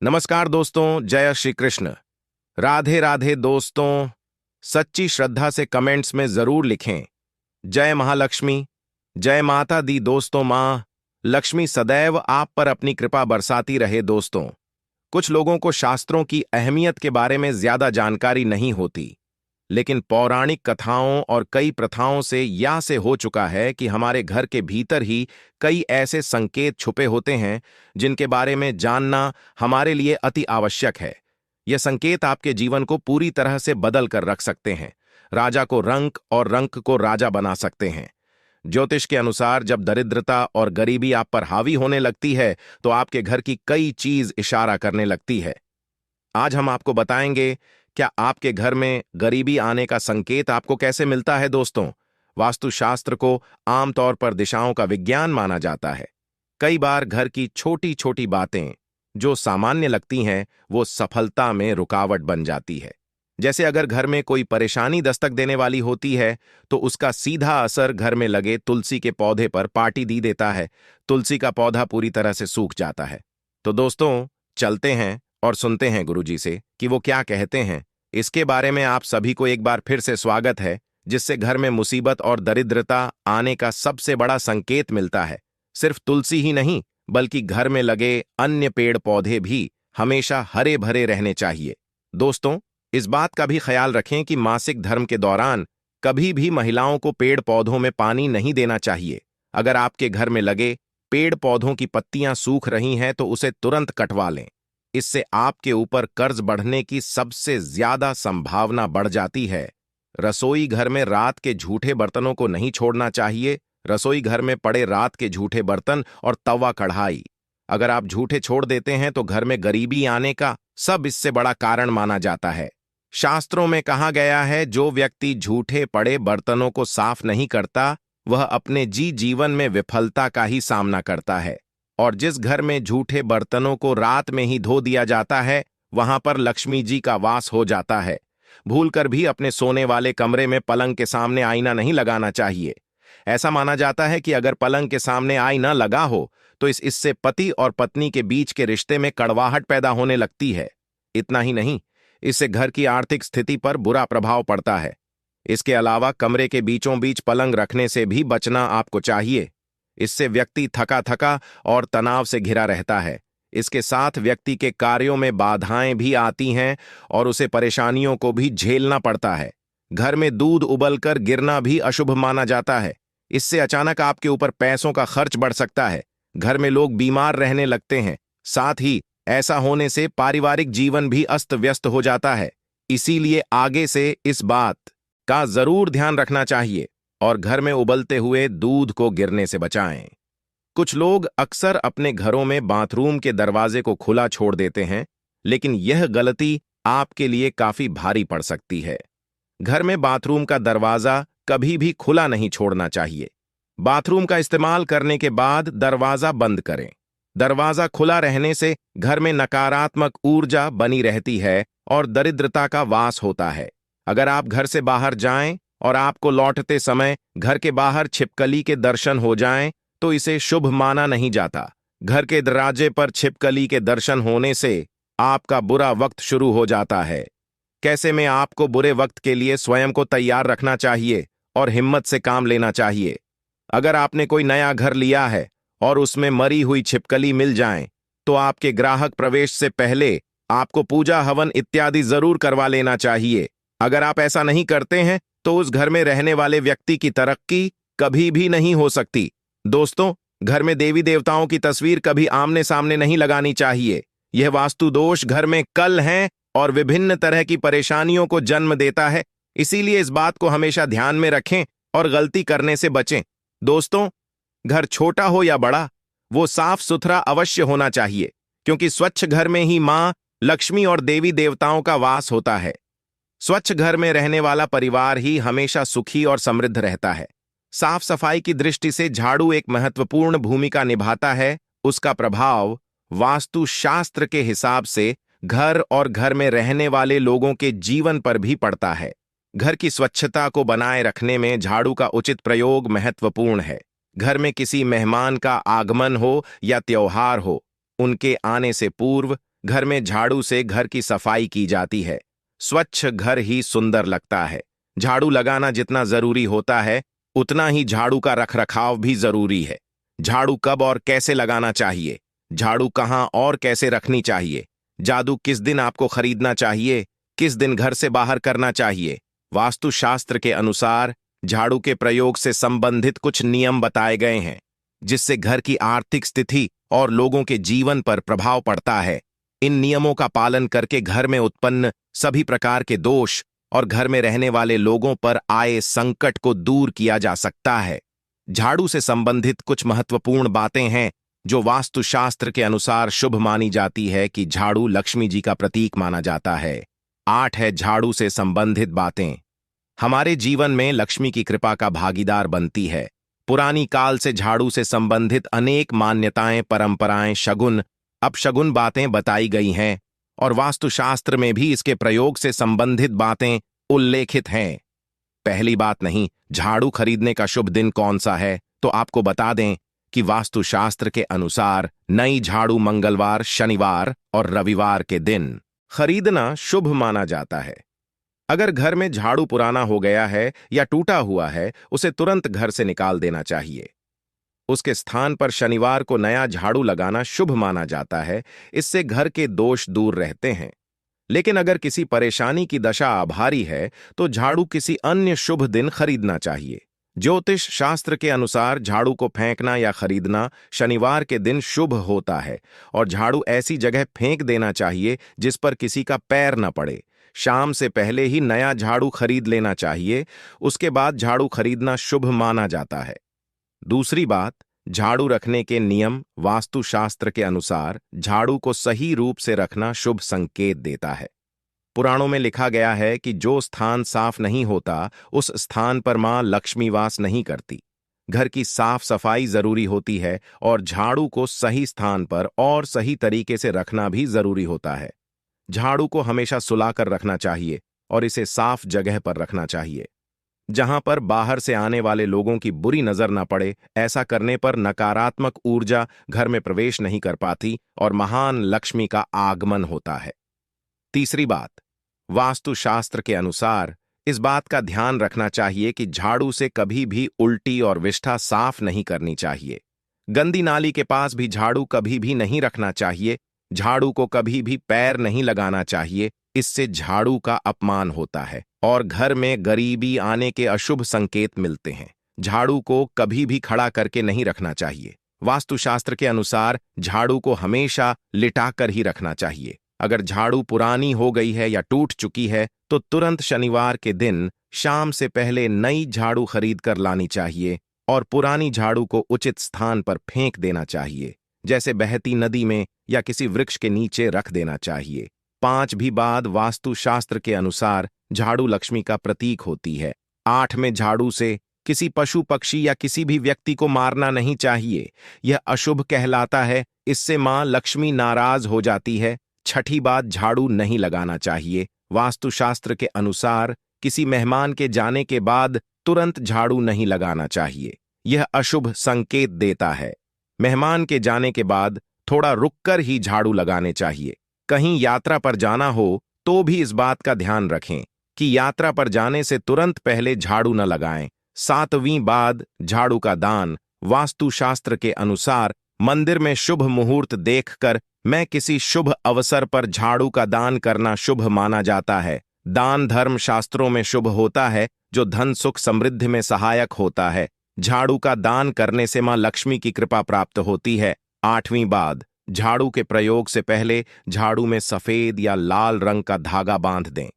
नमस्कार दोस्तों, जय श्री कृष्ण। राधे राधे दोस्तों। सच्ची श्रद्धा से कमेंट्स में जरूर लिखें जय महालक्ष्मी, जय माता दी। दोस्तों, माँ लक्ष्मी सदैव आप पर अपनी कृपा बरसाती रहे। दोस्तों, कुछ लोगों को शास्त्रों की अहमियत के बारे में ज्यादा जानकारी नहीं होती, लेकिन पौराणिक कथाओं और कई प्रथाओं से यह से हो चुका है कि हमारे घर के भीतर ही कई ऐसे संकेत छुपे होते हैं जिनके बारे में जानना हमारे लिए अति आवश्यक है। यह संकेत आपके जीवन को पूरी तरह से बदल कर रख सकते हैं, राजा को रंक और रंक को राजा बना सकते हैं। ज्योतिष के अनुसार जब दरिद्रता और गरीबी आप पर हावी होने लगती है तो आपके घर की कई चीज इशारा करने लगती है। आज हम आपको बताएंगे क्या आपके घर में गरीबी आने का संकेत आपको कैसे मिलता है। दोस्तों, वास्तुशास्त्र को आमतौर पर दिशाओं का विज्ञान माना जाता है। कई बार घर की छोटी छोटी बातें जो सामान्य लगती हैं वो सफलता में रुकावट बन जाती है। जैसे अगर घर में कोई परेशानी दस्तक देने वाली होती है तो उसका सीधा असर घर में लगे तुलसी के पौधे पर पार्टी दी देता है। तुलसी का पौधा पूरी तरह से सूख जाता है। तो दोस्तों, चलते हैं और सुनते हैं गुरुजी से कि वो क्या कहते हैं। इसके बारे में आप सभी को एक बार फिर से स्वागत है, जिससे घर में मुसीबत और दरिद्रता आने का सबसे बड़ा संकेत मिलता है। सिर्फ तुलसी ही नहीं, बल्कि घर में लगे अन्य पेड़ पौधे भी हमेशा हरे भरे रहने चाहिए। दोस्तों, इस बात का भी ख्याल रखें कि मासिक धर्म के दौरान कभी भी महिलाओं को पेड़ पौधों में पानी नहीं देना चाहिए। अगर आपके घर में लगे पेड़ पौधों की पत्तियां सूख रही हैं तो उसे तुरंत कटवा लें। इससे आपके ऊपर कर्ज बढ़ने की सबसे ज्यादा संभावना बढ़ जाती है। रसोई घर में रात के झूठे बर्तनों को नहीं छोड़ना चाहिए। रसोई घर में पड़े रात के झूठे बर्तन और तवा कढ़ाई अगर आप झूठे छोड़ देते हैं तो घर में गरीबी आने का सब इससे बड़ा कारण माना जाता है। शास्त्रों में कहा गया है, जो व्यक्ति झूठे पड़े बर्तनों को साफ नहीं करता वह अपने जीवन में विफलता का ही सामना करता है। और जिस घर में झूठे बर्तनों को रात में ही धो दिया जाता है वहां पर लक्ष्मी जी का वास हो जाता है। भूलकर भी अपने सोने वाले कमरे में पलंग के सामने आईना नहीं लगाना चाहिए। ऐसा माना जाता है कि अगर पलंग के सामने आईना लगा हो तो इससे पति और पत्नी के बीच के रिश्ते में कड़वाहट पैदा होने लगती है। इतना ही नहीं, इससे घर की आर्थिक स्थिति पर बुरा प्रभाव पड़ता है। इसके अलावा कमरे के बीचों बीच पलंग रखने से भी बचना आपको चाहिए। इससे व्यक्ति थका थका और तनाव से घिरा रहता है। इसके साथ व्यक्ति के कार्यों में बाधाएं भी आती हैं और उसे परेशानियों को भी झेलना पड़ता है। घर में दूध उबलकर गिरना भी अशुभ माना जाता है। इससे अचानक आपके ऊपर पैसों का खर्च बढ़ सकता है। घर में लोग बीमार रहने लगते हैं। साथ ही ऐसा होने से पारिवारिक जीवन भी अस्त व्यस्त हो जाता है। इसीलिए आगे से इस बात का जरूर ध्यान रखना चाहिए और घर में उबलते हुए दूध को गिरने से बचाएं। कुछ लोग अक्सर अपने घरों में बाथरूम के दरवाजे को खुला छोड़ देते हैं, लेकिन यह गलती आपके लिए काफी भारी पड़ सकती है। घर में बाथरूम का दरवाजा कभी भी खुला नहीं छोड़ना चाहिए। बाथरूम का इस्तेमाल करने के बाद दरवाजा बंद करें। दरवाजा खुला रहने से घर में नकारात्मक ऊर्जा बनी रहती है और दरिद्रता का वास होता है। अगर आप घर से बाहर जाएं और आपको लौटते समय घर के बाहर छिपकली के दर्शन हो जाएं तो इसे शुभ माना नहीं जाता। घर के दरवाजे पर छिपकली के दर्शन होने से आपका बुरा वक्त शुरू हो जाता है। कैसे में आपको बुरे वक्त के लिए स्वयं को तैयार रखना चाहिए और हिम्मत से काम लेना चाहिए। अगर आपने कोई नया घर लिया है और उसमें मरी हुई छिपकली मिल जाए तो आपके ग्राहक प्रवेश से पहले आपको पूजा हवन इत्यादि जरूर करवा लेना चाहिए। अगर आप ऐसा नहीं करते हैं तो उस घर में रहने वाले व्यक्ति की तरक्की कभी भी नहीं हो सकती। दोस्तों, घर में देवी देवताओं की तस्वीर कभी आमने सामने नहीं लगानी चाहिए। यह वास्तु दोष घर में कल है और विभिन्न तरह की परेशानियों को जन्म देता है। इसीलिए इस बात को हमेशा ध्यान में रखें और गलती करने से बचें। दोस्तों, घर छोटा हो या बड़ा, वो साफ सुथरा अवश्य होना चाहिए, क्योंकि स्वच्छ घर में ही मां लक्ष्मी और देवी देवताओं का वास होता है। स्वच्छ घर में रहने वाला परिवार ही हमेशा सुखी और समृद्ध रहता है। साफ सफाई की दृष्टि से झाड़ू एक महत्वपूर्ण भूमिका निभाता है। उसका प्रभाव वास्तुशास्त्र के हिसाब से घर और घर में रहने वाले लोगों के जीवन पर भी पड़ता है। घर की स्वच्छता को बनाए रखने में झाड़ू का उचित प्रयोग महत्वपूर्ण है। घर में किसी मेहमान का आगमन हो या त्योहार हो, उनके आने से पूर्व घर में झाड़ू से घर की सफाई की जाती है। स्वच्छ घर ही सुंदर लगता है। झाड़ू लगाना जितना जरूरी होता है, उतना ही झाड़ू का रखरखाव भी जरूरी है। झाड़ू कब और कैसे लगाना चाहिए, झाड़ू कहाँ और कैसे रखनी चाहिए, जादू किस दिन आपको खरीदना चाहिए, किस दिन घर से बाहर करना चाहिए, वास्तुशास्त्र के अनुसार झाड़ू के प्रयोग से संबंधित कुछ नियम बताए गए हैं, जिससे घर की आर्थिक स्थिति और लोगों के जीवन पर प्रभाव पड़ता है। इन नियमों का पालन करके घर में उत्पन्न सभी प्रकार के दोष और घर में रहने वाले लोगों पर आए संकट को दूर किया जा सकता है। झाड़ू से संबंधित कुछ महत्वपूर्ण बातें हैं जो वास्तुशास्त्र के अनुसार शुभ मानी जाती है कि झाड़ू लक्ष्मी जी का प्रतीक माना जाता है। 8 है झाड़ू से संबंधित बातें। हमारे जीवन में लक्ष्मी की कृपा का भागीदार बनती है। पुरानी काल से झाड़ू से संबंधित अनेक मान्यताएं, परंपराएं, शगुन, अपशगुन बातें बताई गई हैं और वास्तुशास्त्र में भी इसके प्रयोग से संबंधित बातें उल्लेखित हैं। पहली बात, नहीं, झाड़ू खरीदने का शुभ दिन कौन सा है, तो आपको बता दें कि वास्तुशास्त्र के अनुसार नई झाड़ू मंगलवार, शनिवार और रविवार के दिन खरीदना शुभ माना जाता है। अगर घर में झाड़ू पुराना हो गया है या टूटा हुआ है, उसे तुरंत घर से निकाल देना चाहिए। उसके स्थान पर शनिवार को नया झाड़ू लगाना शुभ माना जाता है। इससे घर के दोष दूर रहते हैं। लेकिन अगर किसी परेशानी की दशा आभारी है, तो झाड़ू किसी अन्य शुभ दिन खरीदना चाहिए। ज्योतिष शास्त्र के अनुसार झाड़ू को फेंकना या खरीदना शनिवार के दिन शुभ होता है और झाड़ू ऐसी जगह फेंक देना चाहिए जिस पर किसी का पैर न पड़े। शाम से पहले ही नया झाड़ू खरीद लेना चाहिए। उसके बाद झाड़ू खरीदना शुभ माना जाता है। दूसरी बात, झाड़ू रखने के नियम। वास्तुशास्त्र के अनुसार झाड़ू को सही रूप से रखना शुभ संकेत देता है। पुराणों में लिखा गया है कि जो स्थान साफ नहीं होता, उस स्थान पर मां लक्ष्मी वास नहीं करती। घर की साफ सफाई जरूरी होती है और झाड़ू को सही स्थान पर और सही तरीके से रखना भी जरूरी होता है। झाड़ू को हमेशा सुलाकर रखना चाहिए और इसे साफ जगह पर रखना चाहिए, जहां पर बाहर से आने वाले लोगों की बुरी नजर न पड़े। ऐसा करने पर नकारात्मक ऊर्जा घर में प्रवेश नहीं कर पाती और महान लक्ष्मी का आगमन होता है। तीसरी बात, वास्तुशास्त्र के अनुसार इस बात का ध्यान रखना चाहिए कि झाड़ू से कभी भी उल्टी और विष्ठा साफ नहीं करनी चाहिए। गंदी नाली के पास भी झाड़ू कभी भी नहीं रखना चाहिए। झाड़ू को कभी भी पैर नहीं लगाना चाहिए, इससे झाड़ू का अपमान होता है और घर में गरीबी आने के अशुभ संकेत मिलते हैं। झाड़ू को कभी भी खड़ा करके नहीं रखना चाहिए। वास्तुशास्त्र के अनुसार झाड़ू को हमेशा लिटाकर ही रखना चाहिए। अगर झाड़ू पुरानी हो गई है या टूट चुकी है, तो तुरंत शनिवार के दिन शाम से पहले नई झाड़ू खरीद कर लानी चाहिए और पुरानी झाड़ू को उचित स्थान पर फेंक देना चाहिए, जैसे बहती नदी में या किसी वृक्ष के नीचे रख देना चाहिए। 5 भी बाद, वास्तुशास्त्र के अनुसार झाड़ू लक्ष्मी का प्रतीक होती है। 8 में, झाड़ू से किसी पशु, पक्षी या किसी भी व्यक्ति को मारना नहीं चाहिए। यह अशुभ कहलाता है। इससे मां लक्ष्मी नाराज हो जाती है। 6ठी बात, झाड़ू नहीं लगाना चाहिए। वास्तुशास्त्र के अनुसार किसी मेहमान के जाने के बाद तुरंत झाड़ू नहीं लगाना चाहिए। यह अशुभ संकेत देता है। मेहमान के जाने के बाद थोड़ा रुककर ही झाड़ू लगाने चाहिए। कहीं यात्रा पर जाना हो तो भी इस बात का ध्यान रखें कि यात्रा पर जाने से तुरंत पहले झाड़ू न लगाएं। 7वीं बात, झाड़ू का दान। वास्तुशास्त्र के अनुसार मंदिर में शुभ मुहूर्त देखकर मैं किसी शुभ अवसर पर झाड़ू का दान करना शुभ माना जाता है। दान धर्म शास्त्रों में शुभ होता है, जो धन सुख समृद्धि में सहायक होता है। झाड़ू का दान करने से मां लक्ष्मी की कृपा प्राप्त होती है। 8वीं बात, झाड़ू के प्रयोग से पहले झाड़ू में सफेद या लाल रंग का धागा बांध दें।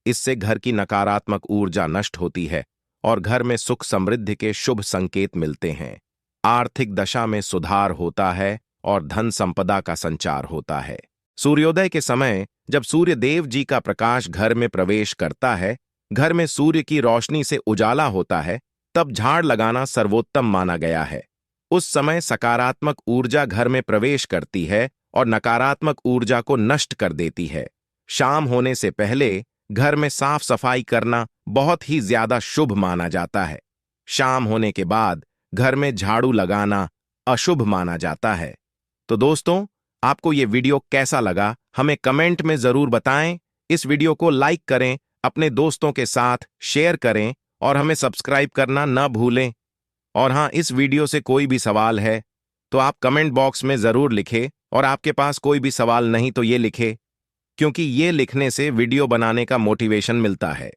इससे घर की नकारात्मक ऊर्जा नष्ट होती है और घर में सुख समृद्धि के शुभ संकेत मिलते हैं। आर्थिक दशा में सुधार होता है और धन संपदा का संचार होता है। सूर्योदय के समय जब सूर्य देव जी का प्रकाश घर में प्रवेश करता है, घर में सूर्य की रोशनी से उजाला होता है, तब झाड़ लगाना सर्वोत्तम माना गया है। उस समय सकारात्मक ऊर्जा घर में प्रवेश करती है और नकारात्मक ऊर्जा को नष्ट कर देती है। शाम होने से पहले घर में साफ सफाई करना बहुत ही ज्यादा शुभ माना जाता है। शाम होने के बाद घर में झाड़ू लगाना अशुभ माना जाता है। तो दोस्तों, आपको ये वीडियो कैसा लगा, हमें कमेंट में जरूर बताएं। इस वीडियो को लाइक करें, अपने दोस्तों के साथ शेयर करें और हमें सब्सक्राइब करना न भूलें। और हाँ, इस वीडियो से कोई भी सवाल है तो आप कमेंट बॉक्स में जरूर लिखें, और आपके पास कोई भी सवाल नहीं तो ये लिखे, क्योंकि ये लिखने से वीडियो बनाने का मोटिवेशन मिलता है।